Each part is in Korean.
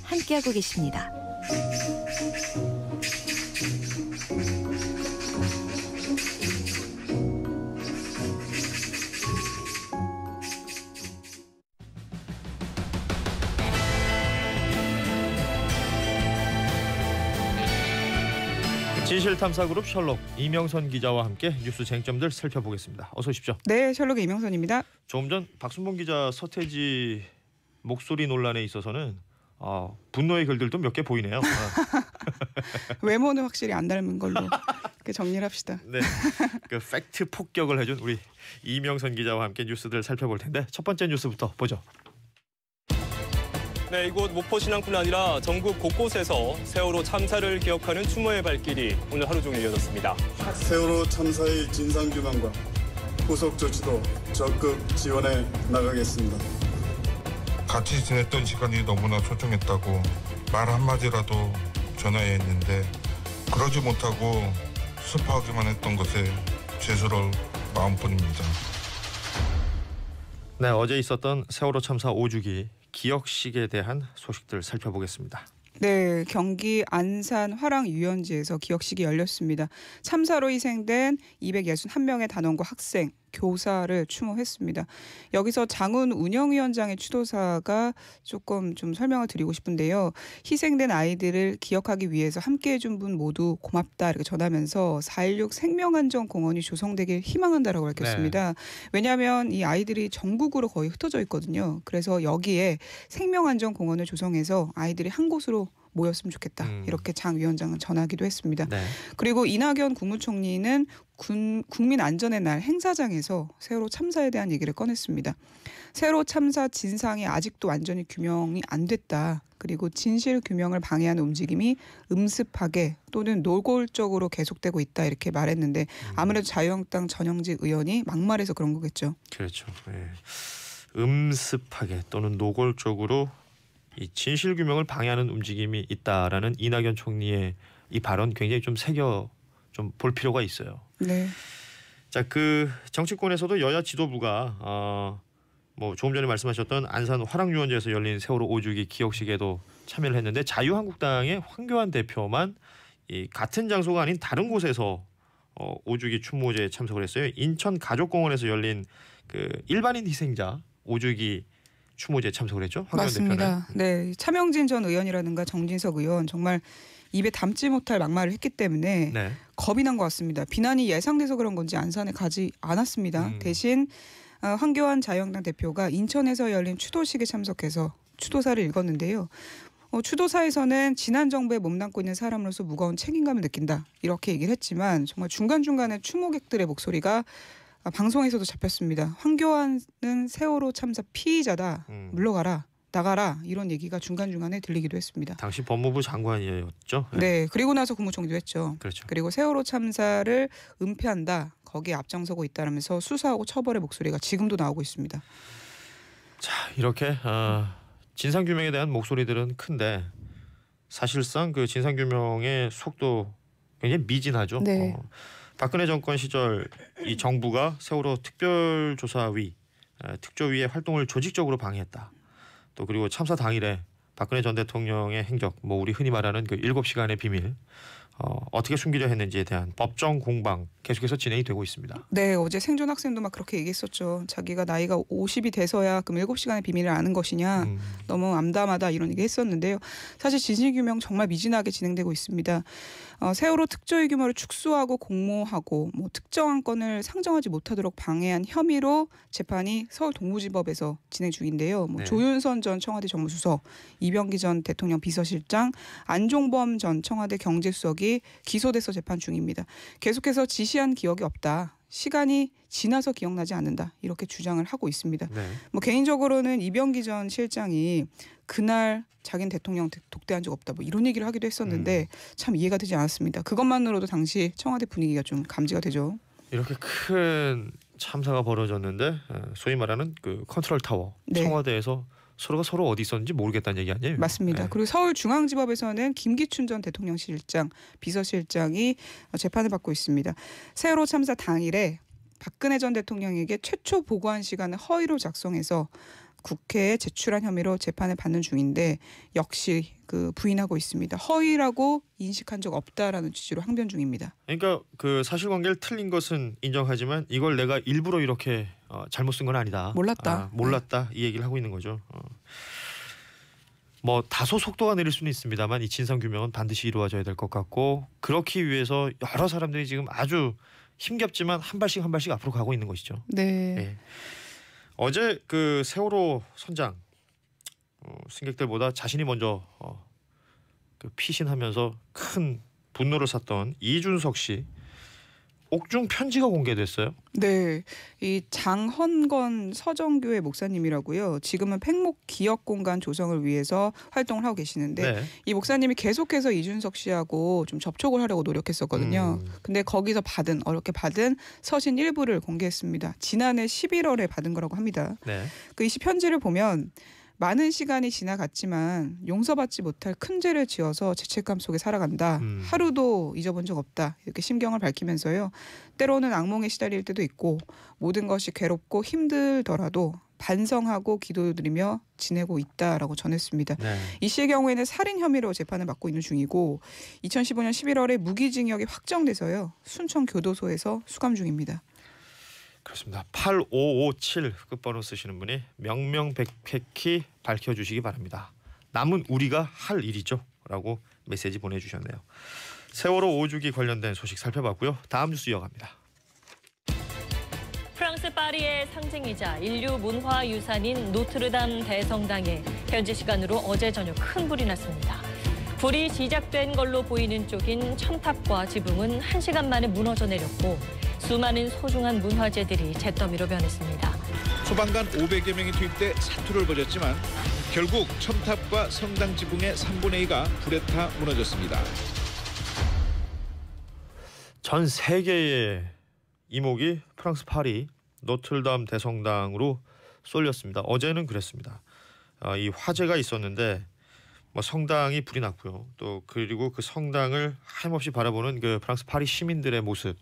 함께하고 계십니다. 진실탐사그룹 셜록 이명선 기자와 함께 뉴스 쟁점들 살펴보겠습니다. 어서 오십시오. 네, 셜록의 이명선입니다. 조금 전 박순봉 기자 서태지 목소리 논란에 있어서는 분노의 글들도 몇 개 보이네요. 외모는 확실히 안 닮은 걸로 이렇게 정리를 합시다. 네, 그 팩트 폭격을 해준 우리 이명선 기자와 함께 뉴스들 살펴볼 텐데 첫 번째 뉴스부터 보죠. 네, 이곳 목포신항뿐 아니라 전국 곳곳에서 세월호 참사를 기억하는 추모의 발길이 오늘 하루 종일 이어졌습니다. 세월호 참사의 진상규명과 후속 조치도 적극 지원해 나가겠습니다. 같이 지냈던 시간이 너무나 소중했다고 말 한마디라도 전해야 했는데 그러지 못하고 슬퍼하기만 했던 것에 죄스러울 마음뿐입니다. 네, 어제 있었던 세월호 참사 5주기 기억식에 대한 소식들 살펴보겠습니다. 네, 경기 안산 화랑 유연지에서 기억식이 열렸습니다. 참사로 희생된 261명의 단원과 학생, 교사를 추모했습니다. 여기서 장훈 운영위원장의 추도사가 조금 좀 설명을 드리고 싶은데요. 희생된 아이들을 기억하기 위해서 함께해준 분 모두 고맙다 이렇게 전하면서 4.16 생명안전공원이 조성되길 희망한다라고 밝혔습니다. 네. 왜냐하면 이 아이들이 전국으로 거의 흩어져 있거든요. 그래서 여기에 생명안전공원을 조성해서 아이들이 한 곳으로 모였으면 좋겠다. 이렇게 장 위원장은 전하기도 했습니다. 네. 그리고 이낙연 국무총리는 국민 안전의 날 행사장에서 세월호 참사에 대한 얘기를 꺼냈습니다. 세월호 참사 진상이 아직도 완전히 규명이 안 됐다. 그리고 진실 규명을 방해하는 움직임이 음습하게 또는 노골적으로 계속되고 있다 이렇게 말했는데 아무래도 자유한국당 전영직 의원이 막말해서 그런 거겠죠. 그렇죠. 네. 음습하게 또는 노골적으로 이 진실 규명을 방해하는 움직임이 있다라는 이낙연 총리의 이 발언 굉장히 좀 새겨 좀 볼 필요가 있어요. 네. 자, 그 정치권에서도 여야 지도부가 뭐 조금 전에 말씀하셨던 안산 화랑유원지에서 열린 세월호 5주기 기억식에도 참여를 했는데 자유한국당의 황교안 대표만 이 같은 장소가 아닌 다른 곳에서 5주기 추모제에 참석을 했어요. 인천 가족공원에서 열린 그 일반인 희생자 5주기 추모제에 참석을 했죠. 황교안 맞습니다. 대표는. 네, 차명진 전 의원이라든가 정진석 의원 정말 입에 담지 못할 막말을 했기 때문에 네. 겁이 난 것 같습니다. 비난이 예상돼서 그런 건지 안산에 가지 않았습니다. 대신 황교안 자유한국당 대표가 인천에서 열린 추도식에 참석해서 추도사를 읽었는데요. 추도사에서는 지난 정부에 몸담고 있는 사람으로서 무거운 책임감을 느낀다 이렇게 얘기를 했지만 정말 중간중간에 추모객들의 목소리가 방송에서도 잡혔습니다. 황교안은 세월호 참사 피의자다. 물러가라. 나가라. 이런 얘기가 중간중간에 들리기도 했습니다. 당시 법무부 장관이었죠. 네. 그리고 나서 국무총리도 했죠. 그렇죠. 그리고 세월호 참사를 은폐한다. 거기에 앞장서고 있다라면서 수사하고 처벌의 목소리가 지금도 나오고 있습니다. 자, 이렇게 진상규명에 대한 목소리들은 큰데 사실상 그 진상규명의 속도 굉장히 미진하죠. 네. 박근혜 정권 시절 이 정부가 세월호 특별조사위, 특조위의 활동을 조직적으로 방해했다. 또 그리고 참사 당일에 박근혜 전 대통령의 행적, 뭐 우리 흔히 말하는 그 7시간의 비밀 어떻게 숨기려 했는지에 대한 법정 공방 계속해서 진행이 되고 있습니다. 네, 어제 생존 학생도 막 그렇게 얘기했었죠. 자기가 나이가 50이 돼서야 그럼 7시간의 비밀을 아는 것이냐. 너무 암담하다 이런 얘기 했었는데요. 사실 진실규명 정말 미진하게 진행되고 있습니다. 세월호 특조위 규모를 축소하고 공모하고 뭐 특정한 건을 상정하지 못하도록 방해한 혐의로 재판이 서울 동부지법에서 진행 중인데요. 뭐 네. 조윤선 전 청와대 정무수석, 이병기 전 대통령 비서실장, 안종범 전 청와대 경제수석이 기소돼서 재판 중입니다. 계속해서 지시한 기억이 없다. 시간이 지나서 기억나지 않는다. 이렇게 주장을 하고 있습니다. 네. 뭐 개인적으로는 이병기 전 실장이 그날 자기는 대통령 독대한 적 없다. 뭐 이런 얘기를 하기도 했었는데 참 이해가 되지 않았습니다. 그것만으로도 당시 청와대 분위기가 좀 감지가 되죠. 이렇게 큰 참사가 벌어졌는데 소위 말하는 그 컨트롤 타워 네. 청와대에서 서로가 서로 어디 있었는지 모르겠다는 얘기 아니에요? 맞습니다. 네. 그리고 서울중앙지법에서는 김기춘 전 대통령실장, 비서실장이 재판을 받고 있습니다. 세월호 참사 당일에 박근혜 전 대통령에게 최초 보고한 시간을 허위로 작성해서 국회에 제출한 혐의로 재판을 받는 중인데 역시 그 부인하고 있습니다. 허위라고 인식한 적 없다라는 취지로 항변 중입니다. 그러니까 그 사실관계를 틀린 것은 인정하지만 이걸 내가 일부러 이렇게 잘못 쓴 건 아니다. 몰랐다. 몰랐다 이 얘기를 하고 있는 거죠. 뭐 다소 속도가 느릴 수는 있습니다만 이 진상 규명은 반드시 이루어져야 될 것 같고 그렇기 위해서 여러 사람들이 지금 아주 힘겹지만 한 발씩 앞으로 가고 있는 것이죠. 네. 예. 어제 그 세월호 선장 승객들보다 자신이 먼저 그 피신하면서 큰 분노를 샀던 이준석 씨 옥중 편지가 공개됐어요. 네, 이 장헌건 서정교회 목사님이라고요. 지금은 팽목 기억 공간 조성을 위해서 활동을 하고 계시는데 네. 이 목사님이 계속해서 이준석 씨하고 좀 접촉을 하려고 노력했었거든요. 근데 거기서 어렵게 받은 서신 일부를 공개했습니다. 지난해 11월에 받은 거라고 합니다. 네. 그 이 편지를 보면 많은 시간이 지나갔지만 용서받지 못할 큰 죄를 지어서 죄책감 속에 살아간다. 하루도 잊어본 적 없다. 이렇게 심경을 밝히면서요. 때로는 악몽에 시달릴 때도 있고 모든 것이 괴롭고 힘들더라도 반성하고 기도드리며 지내고 있다라고 전했습니다. 네. 이 씨의 경우에는 살인 혐의로 재판을 받고 있는 중이고 2015년 11월에 무기징역이 확정돼서요. 순천교도소에서 수감 중입니다. 그렇습니다. 8557 끝번호 쓰시는 분이 명명백백히 밝혀주시기 바랍니다. 남은 우리가 할 일이죠. 라고 메시지 보내주셨네요. 세월호 5주기 관련된 소식 살펴봤고요. 다음 뉴스 이어갑니다. 프랑스 파리의 상징이자 인류 문화유산인 노트르담 대성당에 현지 시간으로 어제 저녁 큰 불이 났습니다. 불이 시작된 걸로 보이는 쪽인 첨탑과 지붕은 1시간 만에 무너져 내렸고 수많은 소중한 문화재들이 잿더미로 변했습니다. 소방관 500여 명이 투입돼 사투를 벌였지만 결국 첨탑과 성당 지붕의 3분의 2가 불에 타 무너졌습니다. 전 세계의 이목이 프랑스 파리 노틀담 대성당으로 쏠렸습니다. 어제는 그랬습니다. 이 화재가 있었는데 뭐 성당이 불이 났고요. 또 그리고 그 성당을 하염없이 바라보는 그 프랑스 파리 시민들의 모습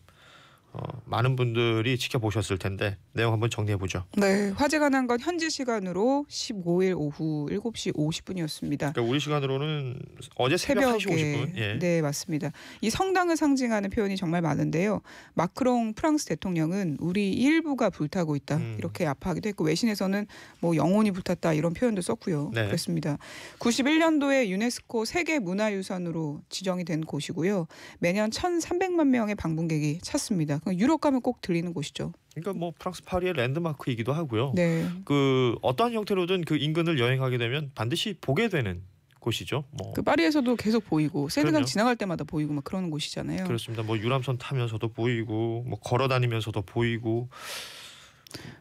많은 분들이 지켜보셨을 텐데 내용 한번 정리해 보죠. 네, 화재가 난 건 현지 시간으로 15일 오후 7시 50분이었습니다. 그러니까 우리 시간으로는 어제 새벽 1시 50분. 예. 네, 맞습니다. 이 성당을 상징하는 표현이 정말 많은데요. 마크롱 프랑스 대통령은 우리 일부가 불타고 있다 이렇게 아파하기도 했고 외신에서는 뭐 영혼이 불탔다 이런 표현도 썼고요. 네. 그렇습니다. 91년도에 유네스코 세계문화유산으로 지정이 된 곳이고요. 매년 1,300만 명의 방문객이 찾습니다. 유럽 가면 꼭 들리는 곳이죠. 그러니까 뭐 프랑스 파리의 랜드마크이기도 하고요. 네. 그 어떠한 형태로든 그 인근을 여행하게 되면 반드시 보게 되는 곳이죠. 뭐 그 파리에서도 계속 보이고 세느강 그럼요. 지나갈 때마다 보이고 막 그러는 곳이잖아요. 그렇습니다. 뭐 유람선 타면서도 보이고 뭐 걸어 다니면서도 보이고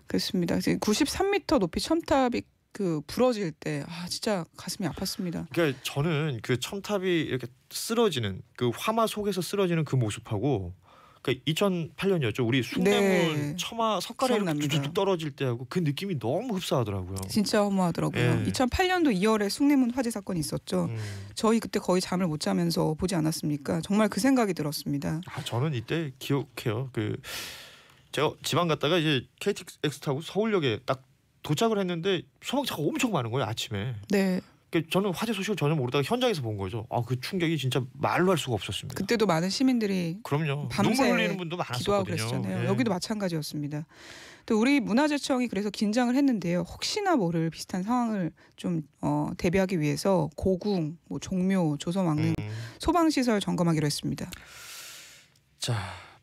그렇습니다. 93m 높이 첨탑이 그 부러질 때 진짜 가슴이 아팠습니다. 그러니까 저는 그 첨탑이 이렇게 쓰러지는 그 화마 속에서 쓰러지는 그 모습하고 그러니까 2008년이었죠. 우리 숭례문 네. 처마 석가래 이렇게 기억납니다. 뚝뚝 떨어질 때하고 그 느낌이 너무 흡사하더라고요. 진짜 허무하더라고요. 예. 2008년도 2월에 숭례문 화재 사건이 있었죠. 음. 저희 그때 거의 잠을 못 자면서 보지 않았습니까? 정말 그 생각이 들었습니다. 저는 이때 기억해요. 그 제가 지방 갔다가 이제 KTX 타고 서울역에 딱 도착을 했는데 소방차가 엄청 많은 거예요 아침에. 네, 그러니까 저는 화재 소식을 전혀 모르다가 현장에서 본 거죠. 그 충격이 진짜 말로 할 수가 없었습니다. 그때도 많은 시민들이 그럼요. 밤새 눈물 흘리는 분도 기도하고 많았었거든요. 그랬잖아요. 예. 여기도 마찬가지였습니다. 또 우리 문화재청이 그래서 긴장을 했는데요. 혹시나 모를 비슷한 상황을 좀 대비하기 위해서 고궁, 뭐 종묘, 조선왕릉 소방시설 점검하기로 했습니다. 자,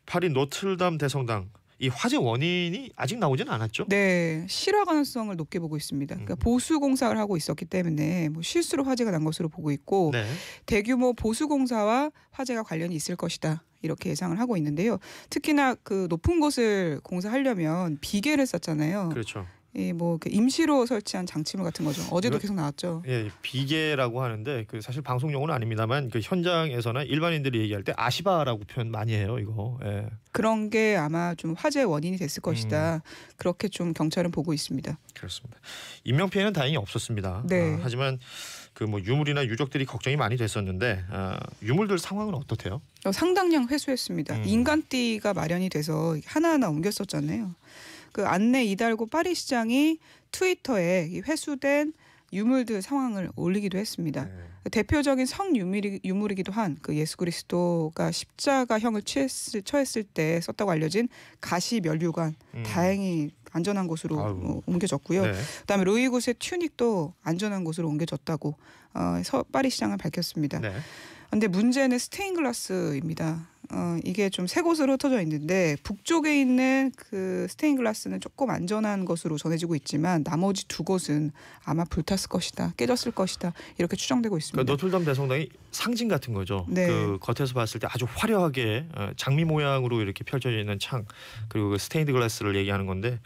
파리 노틀담 대성당 이 화재 원인이 아직 나오지는 않았죠? 네, 실화 가능성을 높게 보고 있습니다. 그러니까 보수 공사를 하고 있었기 때문에 뭐 실수로 화재가 난 것으로 보고 있고 네. 대규모 보수 공사와 화재가 관련이 있을 것이다. 이렇게 예상을 하고 있는데요. 특히나 그 높은 곳을 공사하려면 비계를 썼잖아요. 그렇죠. 뭐 임시로 설치한 장치물 같은 거죠. 어제도 계속 나왔죠. 예, 비계라고 하는데 그 사실 방송 용어는 아닙니다만 그 현장에서나 일반인들이 얘기할 때 아시바라고 표현 많이 해요. 이거. 예. 그런 게 아마 좀 화재 원인이 됐을 것이다. 그렇게 좀 경찰은 보고 있습니다. 그렇습니다. 인명 피해는 다행히 없었습니다. 네. 하지만 그 뭐 유물이나 유적들이 걱정이 많이 됐었는데 유물들 상황은 어떻대요? 상당량 회수했습니다. 인간띠가 마련이 돼서 하나하나 옮겼었잖아요. 그 안내 이달고 파리 시장이 트위터에 이 회수된 유물들 상황을 올리기도 했습니다. 대표적인 성유물이기도 한 그 예수 그리스도가 십자가형을 처했을 때 썼다고 알려진 가시 면류관 다행히 안전한 곳으로 옮겨졌고요. 네. 그다음에 루이 9세 튜닉도 안전한 곳으로 옮겨졌다고 파리 시장은 밝혔습니다. 네. 근데 문제는 스테인글라스입니다. 이게 좀 세 곳으로 흩어져 있는데 북쪽에 있는 그 스테인글라스는 조금 안전한 것으로 전해지고 있지만 나머지 두 곳은 아마 불탔을 것이다, 깨졌을 것이다 이렇게 추정되고 있습니다. 그러니까 노틀담 대성당이 상징 같은 거죠. 네. 그 겉에서 봤을 때 아주 화려하게 장미 모양으로 이렇게 펼쳐져 있는 창 그리고 그 스테인드 글라스를 얘기하는 건데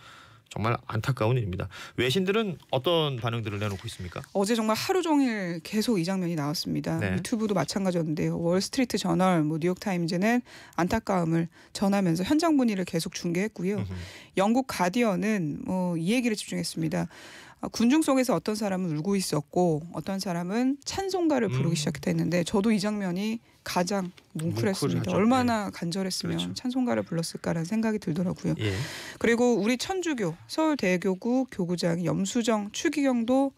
정말 안타까운 일입니다. 외신들은 어떤 반응들을 내놓고 있습니까? 어제 정말 하루 종일 계속 이 장면이 나왔습니다. 네. 유튜브도 마찬가지였는데요. 월스트리트 저널, 뉴욕타임즈는 안타까움을 전하면서 현장 분위기를 계속 중계했고요. 영국 가디언은 이 얘기를 집중했습니다. 군중 속에서 어떤 사람은 울고 있었고 어떤 사람은 찬송가를 부르기 시작했다 했는데 저도 이 장면이 가장 뭉클했습니다. 뭉클하죠. 얼마나 간절했으면 그렇죠. 찬송가를 불렀을까라는 생각이 들더라고요. 예. 그리고 우리 천주교 서울대교구 교구장 염수정 추기경도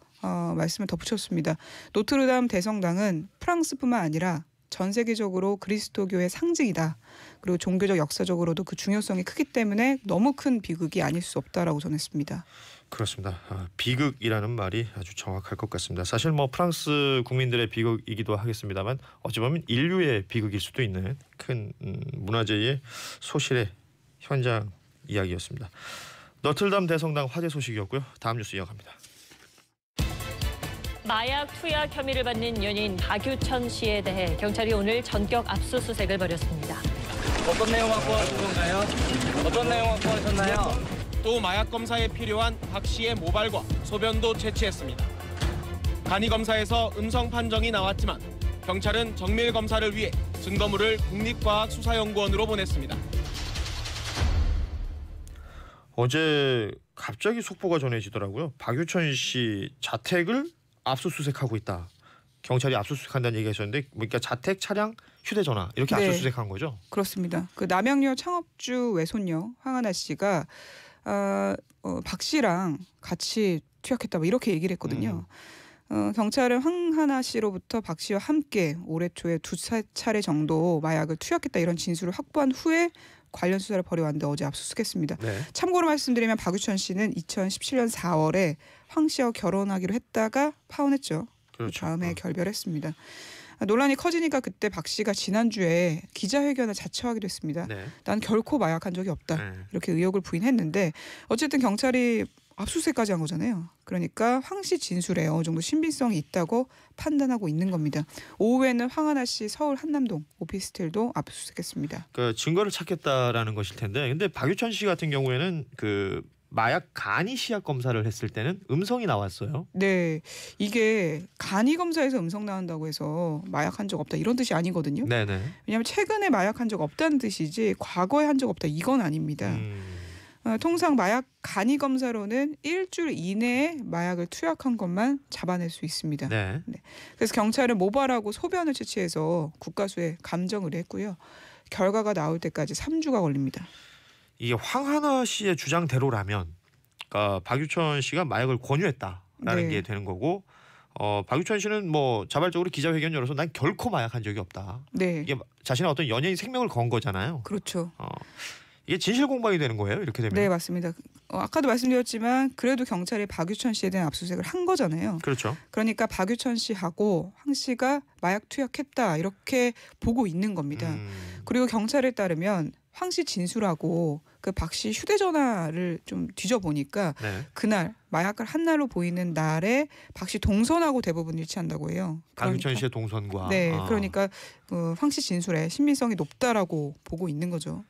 말씀을 덧붙였습니다. 노트르담 대성당은 프랑스뿐만 아니라 전 세계적으로 그리스도교의 상징이다. 그리고 종교적 역사적으로도 그 중요성이 크기 때문에 너무 큰 비극이 아닐 수 없다라고 전했습니다. 그렇습니다. 비극이라는 말이 아주 정확할 것 같습니다. 사실 뭐 프랑스 국민들의 비극이기도 하겠습니다만 어찌 보면 인류의 비극일 수도 있는 큰 문화재의 소실의 현장 이야기였습니다. 너틀담 대성당 화재 소식이었고요. 다음 뉴스 이어갑니다. 마약 투약 혐의를 받는 연예인 박유천 씨에 대해 경찰이 오늘 전격 압수수색을 벌였습니다. 어떤 내용 확보하신 건가요? 어떤 내용 확보하셨나요? 또 마약 검사에 필요한 박 씨의 모발과 소변도 채취했습니다. 간이 검사에서 음성 판정이 나왔지만 경찰은 정밀 검사를 위해 증거물을 국립과학수사연구원으로 보냈습니다. 어제 갑자기 속보가 전해지더라고요. 박유천 씨 자택을 압수수색하고 있다. 경찰이 압수수색한다는 얘기가 있었는데 그러니까 자택, 차량, 휴대전화 이렇게 네. 압수수색한 거죠? 그렇습니다. 그 남양유 창업주 외손녀 황하나 씨가 박 씨랑 같이 투약했다 뭐 이렇게 얘기를 했거든요. 경찰은 황하나 씨로부터 박 씨와 함께 올해 초에 2차례 정도 마약을 투약했다 이런 진술을 확보한 후에 관련 수사를 벌여왔는데 어제 압수수색했습니다. 네. 참고로 말씀드리면 박유천 씨는 2017년 4월에 황 씨와 결혼하기로 했다가 파혼했죠. 그렇죠. 다음에 결별했습니다. 논란이 커지니까 그때 박 씨가 지난주에 기자회견을 자처하기도 했습니다. 네. 난 결코 마약한 적이 없다. 네. 이렇게 의혹을 부인했는데 어쨌든 경찰이 압수수색까지 한 거잖아요. 그러니까 황 씨 진술에 어느 정도 신빙성이 있다고 판단하고 있는 겁니다. 오후에는 황하나 씨 서울 한남동 오피스텔도 압수수색했습니다. 그 증거를 찾겠다라는 것일 텐데, 근데 박유천 씨 같은 경우에는 그 마약 간이 시약 검사를 했을 때는 음성이 나왔어요. 네, 이게 간이 검사에서 음성 나온다고 해서 마약한 적 없다 이런 뜻이 아니거든요. 네네. 왜냐하면 최근에 마약한 적 없다는 뜻이지 과거에 한 적 없다 이건 아닙니다. 통상 마약 간이 검사로는 일주일 이내에 마약을 투약한 것만 잡아낼 수 있습니다. 네. 네. 그래서 경찰은 모발하고 소변을 채취해서 국가수에 감정 의뢰했고요. 결과가 나올 때까지 3주가 걸립니다. 이게 황하나 씨의 주장대로라면, 그러니까 박유천 씨가 마약을 권유했다라는 네. 게 되는 거고, 박유천 씨는 뭐 자발적으로 기자회견 열어서 난 결코 마약한 적이 없다. 네, 이게 자신의 어떤 연예인 생명을 건 거잖아요. 그렇죠. 이게 진실 공방이 되는 거예요. 이렇게 되면. 네, 맞습니다. 아까도 말씀드렸지만 그래도 경찰이 박유천 씨에 대한 압수수색을 한 거잖아요. 그렇죠. 그러니까 박유천 씨하고 황 씨가 마약 투약했다 이렇게 보고 있는 겁니다. 그리고 경찰에 따르면 황 씨 진술하고 그 박 씨 휴대전화를 좀 뒤져보니까 네. 그날 마약을 한 날로 보이는 날에 박 씨 동선하고 대부분 일치한다고 해요. 박유천 씨의 동선과. 네, 그러니까 황 씨 진술에 신빙성이 높다라고 보고 있는 거죠.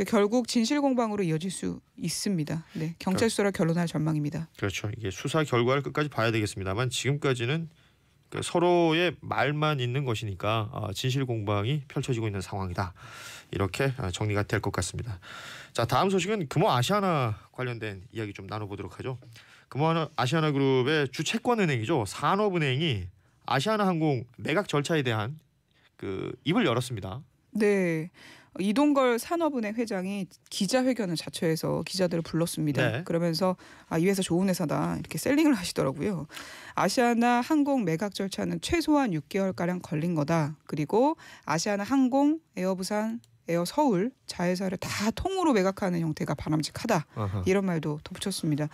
결국 진실 공방으로 이어질 수 있습니다. 네, 경찰 수사를 결론할 전망입니다. 그렇죠. 이게 수사 결과를 끝까지 봐야 되겠습니다만 지금까지는 그 서로의 말만 있는 것이니까 진실 공방이 펼쳐지고 있는 상황이다. 이렇게 정리가 될 것 같습니다. 자, 다음 소식은 금호 아시아나 관련된 이야기 좀 나눠보도록 하죠. 금호 아시아나 그룹의 주채권은행이죠. 산업은행이 아시아나항공 매각 절차에 대한 그 입을 열었습니다. 네. 이동걸 산업은행 회장이 기자회견을 자처해서 기자들을 불렀습니다. 네. 그러면서 이 회사 좋은 회사다 이렇게 셀링을 하시더라고요. 아시아나 항공 매각 절차는 최소한 6개월가량 걸린 거다. 그리고 아시아나 항공, 에어부산, 에어서울 자회사를 다 통으로 매각하는 형태가 바람직하다. 아하. 이런 말도 덧붙였습니다.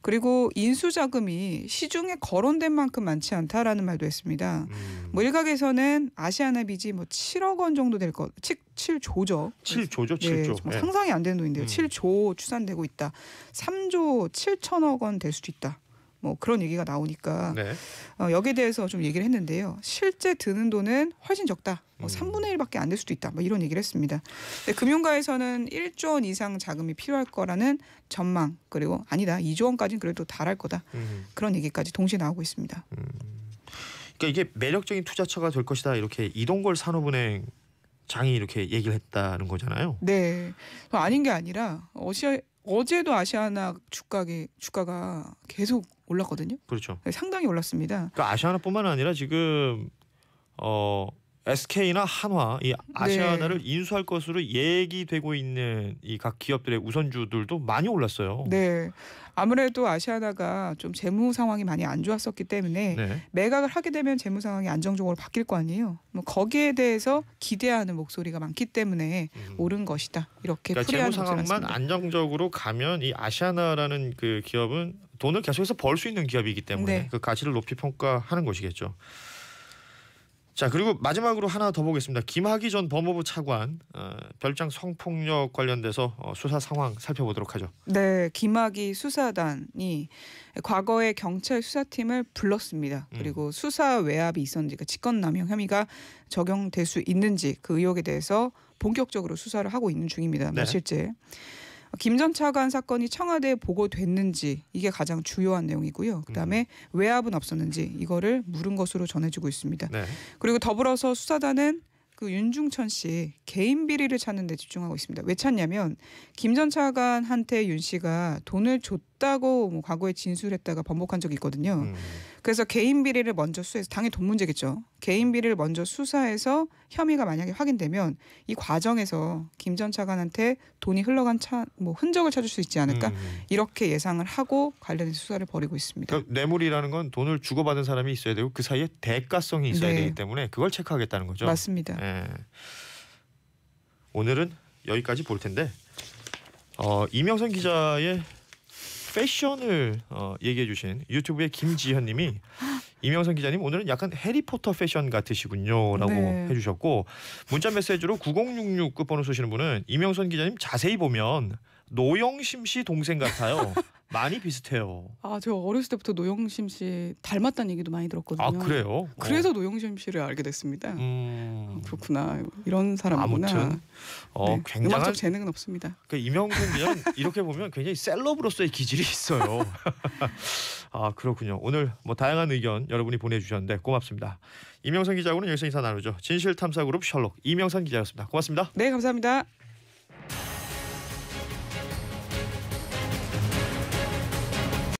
그리고 인수자금이 시중에 거론된 만큼 많지 않다라는 말도 했습니다. 뭐 일각에서는 아시아나 빚이 뭐 7억 원 정도 될 것, 7조죠. 7조죠, 네, 7조. 정말 상상이 안 되는 돈인데요. 7조 추산되고 있다. 3조 7천억 원 될 수도 있다. 뭐 그런 얘기가 나오니까 네. 여기에 대해서 좀 얘기를 했는데요. 실제 드는 돈은 훨씬 적다. 3분의 1밖에 안 될 수도 있다. 뭐 이런 얘기를 했습니다. 근데 금융가에서는 1조 원 이상 자금이 필요할 거라는 전망 그리고 아니다. 2조 원까지는 그래도 달할 거다. 그런 얘기까지 동시에 나오고 있습니다. 그러니까 이게 매력적인 투자처가 될 것이다. 이렇게 이동걸 산업은행 장이 이렇게 얘기를 했다는 거잖아요. 네. 아닌 게 아니라 어제도 아시아나 주가가 계속 올랐거든요. 그렇죠. 상당히 올랐습니다. 그러니까 아시아나뿐만 아니라 지금 SK나 한화 이 아시아나를 인수할 것으로 얘기되고 있는 이 각 기업들의 우선주들도 많이 올랐어요. 네. 아무래도 아시아나가 좀 재무 상황이 많이 안 좋았었기 때문에 네. 매각을 하게 되면 재무 상황이 안정적으로 바뀔 거 아니에요. 뭐 거기에 대해서 기대하는 목소리가 많기 때문에 오른 것이다. 이렇게 그러니까 풀이하는 재무 상황만 것이었습니다. 안정적으로 가면 이 아시아나라는 그 기업은 돈을 계속해서 벌 수 있는 기업이기 때문에 네. 그 가치를 높이 평가하는 것이겠죠. 자, 그리고 마지막으로 하나 더 보겠습니다. 김학의 전 법무부 차관 별장 성폭력 관련돼서 수사 상황 살펴보도록 하죠. 네, 김학의 수사단이 과거에 경찰 수사팀을 불렀습니다. 그리고 수사 외압이 있었는지, 그 직권남용 혐의가 적용될 수 있는지 그 의혹에 대해서 본격적으로 수사를 하고 있는 중입니다. 네. 며칠째. 김 전 차관 사건이 청와대에 보고됐는지 이게 가장 주요한 내용이고요. 그다음에 외압은 없었는지 이거를 물은 것으로 전해지고 있습니다. 네. 그리고 더불어서 수사단은 그 윤중천 씨 개인 비리를 찾는 데 집중하고 있습니다. 왜 찾냐면 김 전 차관한테 윤 씨가 돈을 줬다고 뭐 과거에 진술했다가 번복한 적이 있거든요. 그래서 개인 비리를 먼저 수사해서 당연히 돈 문제겠죠. 개인 비리를 먼저 수사해서 혐의가 만약에 확인되면 이 과정에서 김 전 차관한테 돈이 흘러간 뭐 흔적을 찾을 수 있지 않을까 이렇게 예상을 하고 관련해서 수사를 벌이고 있습니다. 그러니까 뇌물이라는 건 돈을 주고받은 사람이 있어야 되고 그 사이에 대가성이 있어야 네. 되기 때문에 그걸 체크하겠다는 거죠. 맞습니다. 예. 오늘은 여기까지 볼 텐데 이명선 기자의 패션을 얘기해 주신 유튜브의 김지현님이 이명선 기자님 오늘은 약간 해리포터 패션 같으시군요라고 네. 해주셨고 문자 메시지로 9066 끝번호 쓰시는 분은 이명선 기자님 자세히 보면 노영심 씨 동생 같아요. 많이 비슷해요. 저 어렸을 때부터 노영심 씨 닮았다는 얘기도 많이 들었거든요. 아 그래요? 그래서 노영심 씨를 알게 됐습니다. 그렇구나. 이런 사람이구나. 아무튼 네. 굉장한 음악적 재능은 없습니다. 그러니까 이명선 기자는 이렇게 보면 굉장히 셀럽으로서의 기질이 있어요. 아 그렇군요. 오늘 뭐 다양한 의견 여러분이 보내주셨는데 고맙습니다. 이명선 기자하고는 여기서 인사 나누죠. 진실탐사그룹 셜록 이명선 기자였습니다. 고맙습니다. 네, 감사합니다.